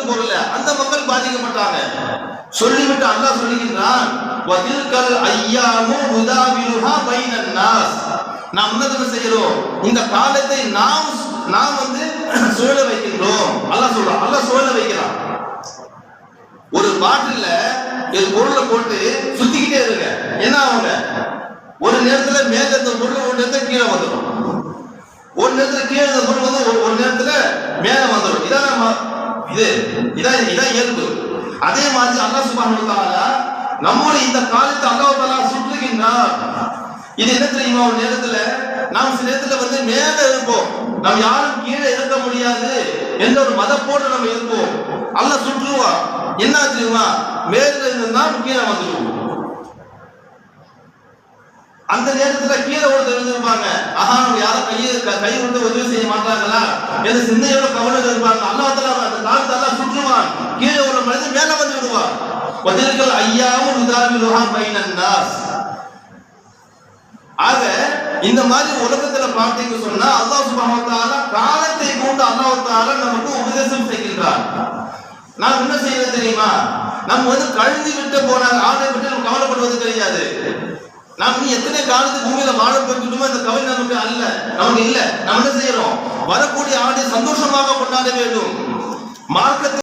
சொர்க்கத்துக்கு போகல, அந்த மக்கள் பாதிக்கப்பட்டாங்க. சொல்லிவிட்டு அல்லாஹ் சொல்லுகின்றான், வதில்கல் ஐயாமு உதாவிலுஹா பைனன் நாஸ். நாம் என்ன செய்கிறோம், இந்த காலத்தை நாம் சுழல வைக்கின்றோம். அல்லாஹ் சொல்றான், அல்லாஹ் சுழல வைக்கிறான். ஒரு பாட்டில்ல ஒரு பொருளை போட்டு சுத்திக்கிட்டே இருங்க, என்ன ஆகுங்க, ஒரு நேரத்துல மேல இருந்த பொருள் ஒரு நேரத்துல கீழே வந்துடும், ஒரு நேரத்துல கீழே இருந்த பொருள் வந்து ஒரு நேரத்துல மேல வந்துடும். இதான் இயல்பு. அதே மாதிரி அல்லாஹ் சுப்ஹானஹு வ தஆலா நம்முடைய இந்த காலத்தை அல்லாஹ் தஆலா சுற்றுகின்றார். இது என்ன தெரியுமா, ஒரு நேரத்துல நாம் சில நேரத்துல மேல இருப்போம், நாம் யாரும் கீழே இருக்க முடியாது என்ற ஒரு மதப்போடு நம்ம இருப்போம். அல்லாஹ் சுற்றுவான், என்ன தெரியுமா, மேல இருந்தா கீழே வந்துடுவோம். அந்த நேரத்துல கீழே ஒரு தெரிஞ்சிருப்பாங்க, ஆஹா நம்ம யாரும் கை விட்டு உதவி செய்ய மாட்டாங்களா என்ற சிந்தையோட கவலை இருப்பாங்க. அல்லாஹ் தஆலா அந்த காலத்தை அல்லாஹ் சுற்றுவான், கீழே ஒரு மனிதன் மேல வந்து விடுவான். வதில்கல் ஐயாமு உதாவிலுஹா பைனன் நாஸ். ஆக இந்த மாதிரி உலகத்துல பார்த்தீங்க சொன்னா அல்லாஹ் சுப்ஹானஹு வ தஆலா காலத்தை கொண்டு அல்லாஹ் தஆலா நமக்கு உபதேசம் செய்கின்றார். நாம் என்ன செய்யறது தெரியுமா, நம்ம கழுதி விட்டு போனாங்க ஆடை விட்டு நம்ம கவலைப்படுவது கிடையாது. நாம் நீ எத்தனை காலத்துக்கு பூமியில வாழ போய்கிட்டோமோ இந்த கவலை நமக்கு நமக்கு இல்ல. நம்ம என்ன செய்யறோம், வரக்கூடிய ஆடை சந்தோஷமாக கொண்டாட வேண்டும். மார்க்கத்தை